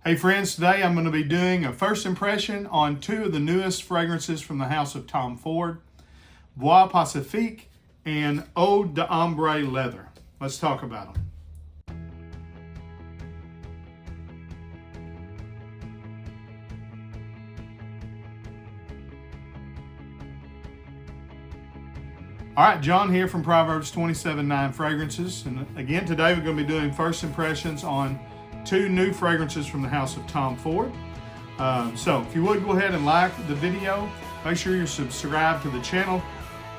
Hey friends, today I'm going to be doing a first impression on two of the newest fragrances from the house of Tom Ford, Bois Pacifique and Eau d'Ombré leather. Let's talk about them. All right, John here from Proverbs 27:9 Fragrances. And again, today we're going to be doing first impressions on two new fragrances from the house of Tom Ford. So if you would go ahead and like the video, make sure you're subscribed to the channel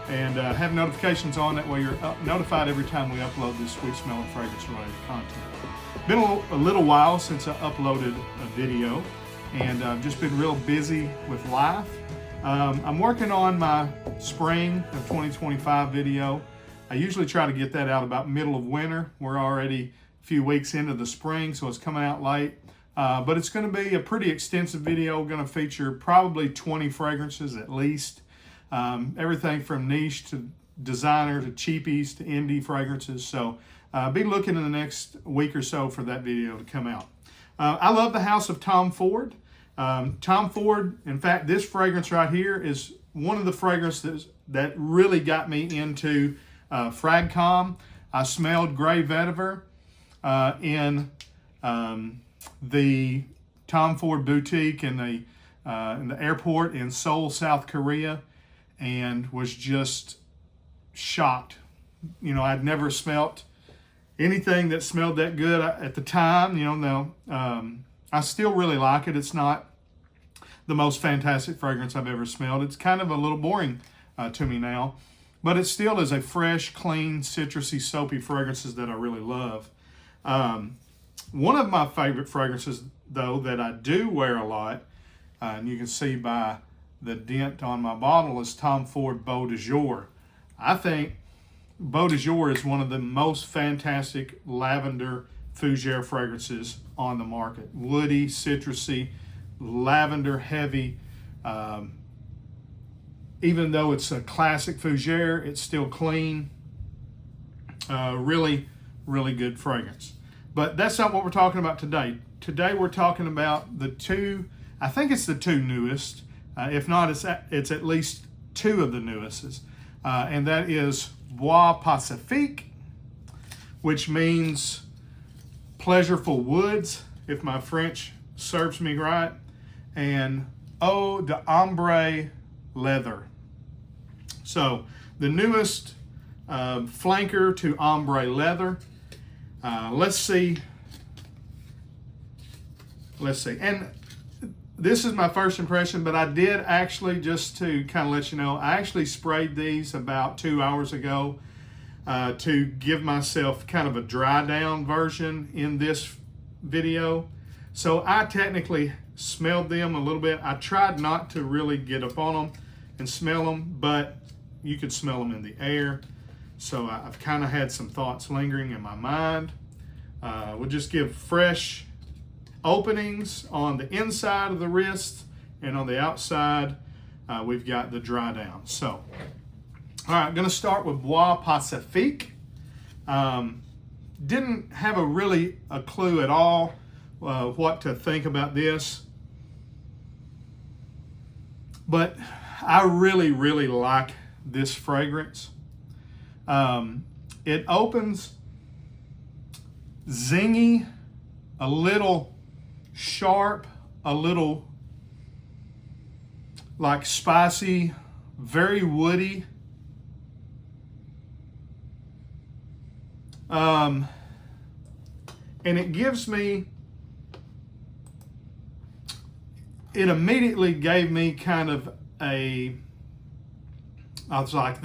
and have notifications on. That way you're notified every time we upload this sweet smelling fragrance related content. Been a little while since I uploaded a video, and I've just been real busy with life. I'm working on my spring of 2025 video. I usually try to get that out about middle of winter. We're already a few weeks into the spring, so it's coming out late. But it's going to be a pretty extensive video. Going to feature probably 20 fragrances at least. Everything from niche to designer to cheapies to indie fragrances. So be looking in the next week or so for that video to come out. I love the house of Tom Ford. Tom Ford, in fact, this fragrance right here is one of the fragrances that really got me into FragCom. I smelled Gray Vetiver in the Tom Ford boutique in the airport in Seoul, South Korea, and was just shocked. You know, I'd never smelt anything that smelled that good at the time. You know, now I still really like it. It's not the most fantastic fragrance I've ever smelled. It's kind of a little boring to me now, but it still is a fresh, clean, citrusy, soapy fragrances that I really love. One of my favorite fragrances, though, that I do wear a lot, and you can see by the dent on my bottle, is Tom Ford Beau de Jour. I think Beau de Jour is one of the most fantastic lavender fougere fragrances on the market. Woody, citrusy, lavender heavy. Even though it's a classic fougere, it's still clean. Really, really good fragrance. But that's not what we're talking about today. Today we're talking about the two, I think it's the two newest. If not, it's at least two of the newest. And that is Bois Pacifique, which means pleasureful woods, if my French serves me right, and Eau d'Ombré leather. So the newest flanker to ombre leather. Let's see. And this is my first impression, but I did actually, just to kind of let you know, I actually sprayed these about 2 hours ago to give myself kind of a dry down version in this video. So I technically smelled them a little bit. I tried not to really get up on them and smell them, but you could smell them in the air. So I've kind of had some thoughts lingering in my mind. We'll just give fresh openings on the inside of the wrist, and on the outside we've got the dry down. So, all right, I'm gonna start with Bois Pacifique. Didn't have a clue at all what to think about this, but I really, really like this fragrance. It opens zingy, a little sharp, a little like spicy, very woody. And it gives me, it immediately gave me kind of I was like,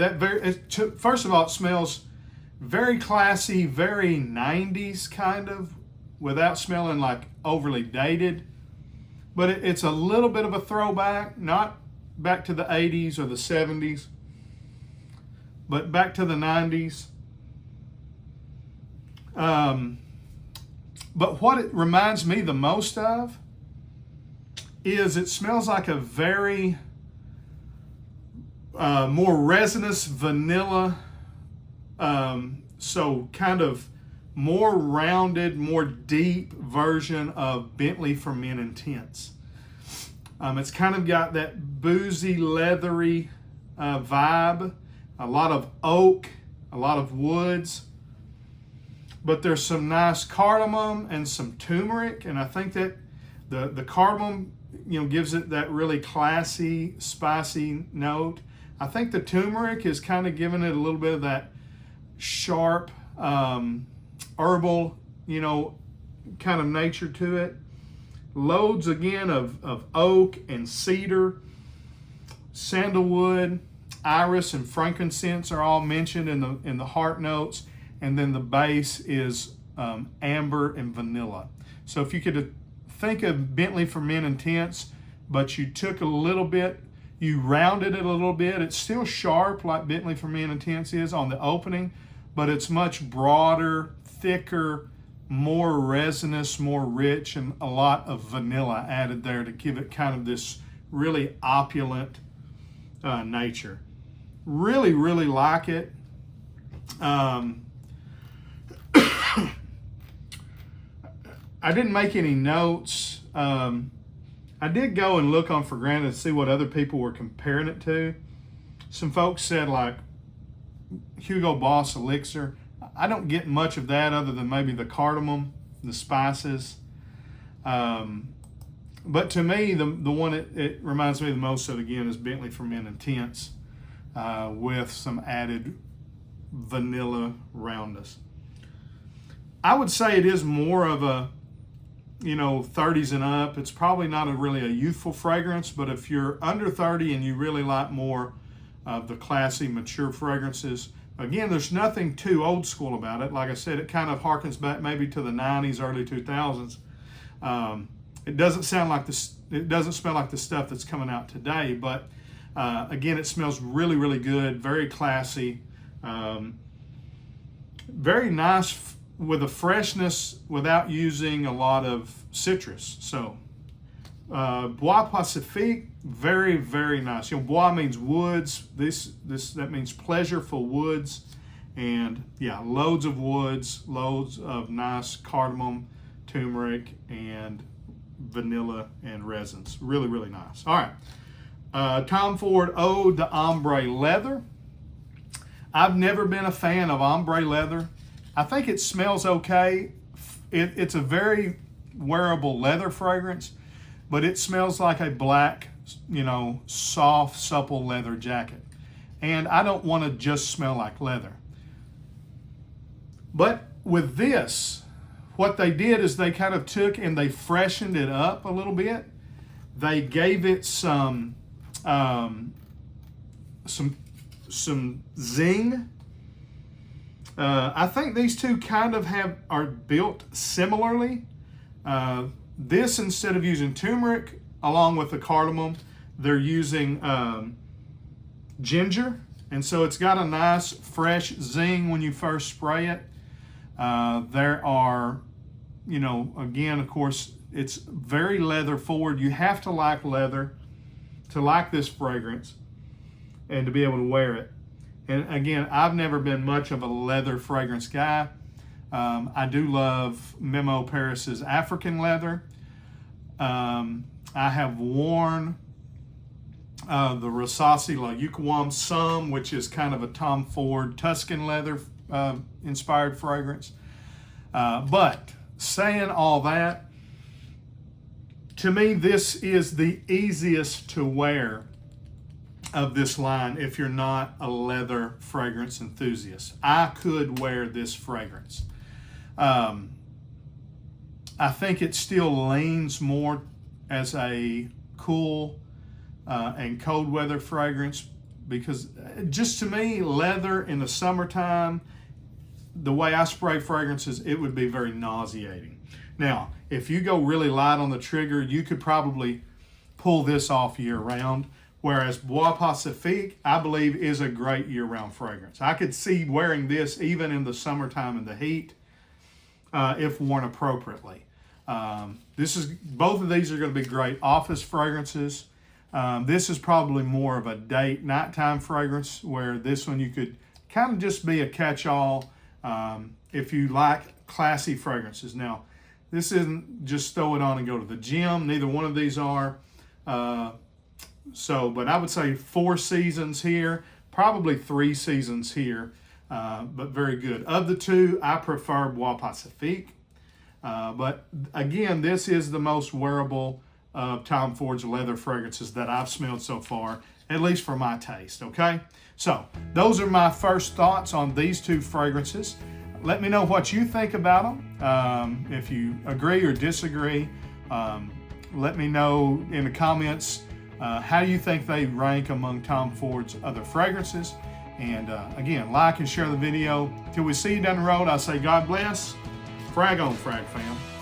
first of all, it smells very classy, very 90s kind of, without smelling like overly dated. But it's a little bit of a throwback, not back to the 80s or the 70s, but back to the 90s. But what it reminds me the most of is it smells like a very more resinous vanilla, so kind of more rounded, more deep version of Bentley for Men Intense. It's kind of got that boozy, leathery vibe, a lot of oak, a lot of woods, but there's some nice cardamom and some turmeric, and I think that the cardamom, gives it that really classy, spicy note. I think the turmeric is kind of giving it a little bit of that sharp, herbal, kind of nature to it. Loads again of oak and cedar, sandalwood, iris, and frankincense are all mentioned in the heart notes, and then the base is amber and vanilla. So if you could think of Bentley for Men Intense, but you took a little bit, you rounded it a little bit. It's still sharp like Bentley for Men Intense is on the opening, but it's much broader, thicker, more resinous, more rich, and a lot of vanilla added there to give it kind of this really opulent nature. Really, really like it. I didn't make any notes. I did go and look on For Granted to see what other people were comparing it to. Some folks said like Hugo Boss Elixir. I don't get much of that other than maybe the cardamom, the spices. But to me, the one it reminds me the most of, again, is Bentley for Men Intense with some added vanilla roundness. I would say it is more of a, 30s and up. It's probably not really a youthful fragrance, but if you're under 30 and you really like more of the classy, mature fragrances, again, there's nothing too old school about it. Like I said, it kind of harkens back maybe to the 90s, early 2000s. It doesn't sound like this. It doesn't smell like the stuff that's coming out today. But again, it smells really, really good. Very classy. Very nice with a freshness without using a lot of citrus. So Bois Pacifique, very, very nice. Bois means woods. That means pleasureful woods, and yeah, loads of woods, loads of nice cardamom, turmeric, and vanilla and resins. Really, really nice. All right, Tom Ford Eau de Ombré leather. I've never been a fan of ombre leather. I think it smells okay. It's a very wearable leather fragrance, but it smells like a black, soft, supple leather jacket. And I don't want to just smell like leather. But with this, what they did is they kind of took and they freshened it up a little bit. They gave it some zing. I think these two kind of are built similarly. This, instead of using turmeric along with the cardamom, they're using ginger, and so it's got a nice fresh zing when you first spray it. There are, again, of course, it's very leather forward. You have to like leather to like this fragrance and to be able to wear it. And again, I've never been much of a leather fragrance guy. I do love Memo Paris's African leather. I have worn the Rasasi La Yucawam Some, which is kind of a Tom Ford Tuscan leather inspired fragrance. But saying all that, to me, this is the easiest to wear of this line if you're not a leather fragrance enthusiast. I could wear this fragrance. I think it still leans more as a cool and cold weather fragrance, because just to me, leather in the summertime, the way I spray fragrances, it would be very nauseating. Now, if you go really light on the trigger, you could probably pull this off year round. Whereas Bois Pacifique, I believe, is a great year-round fragrance. I could see wearing this even in the summertime in the heat, if worn appropriately. Both of these are going to be great office fragrances. This is probably more of a date, nighttime fragrance, where this one you could kind of just be a catch-all. If you like classy fragrances. Now, this isn't just throw it on and go to the gym. Neither one of these are. But I would say 4 seasons here, probably 3 seasons here, but very good. Of the two, I prefer Bois Pacifique. But again, this is the most wearable of Tom Ford's leather fragrances that I've smelled so far, at least for my taste, okay? So those are my first thoughts on these 2 fragrances. Let me know what you think about them. If you agree or disagree, let me know in the comments how you think they rank among Tom Ford's other fragrances. And again, like and share the video. Till we see you down the road, I say God bless. Frag on, Frag fam.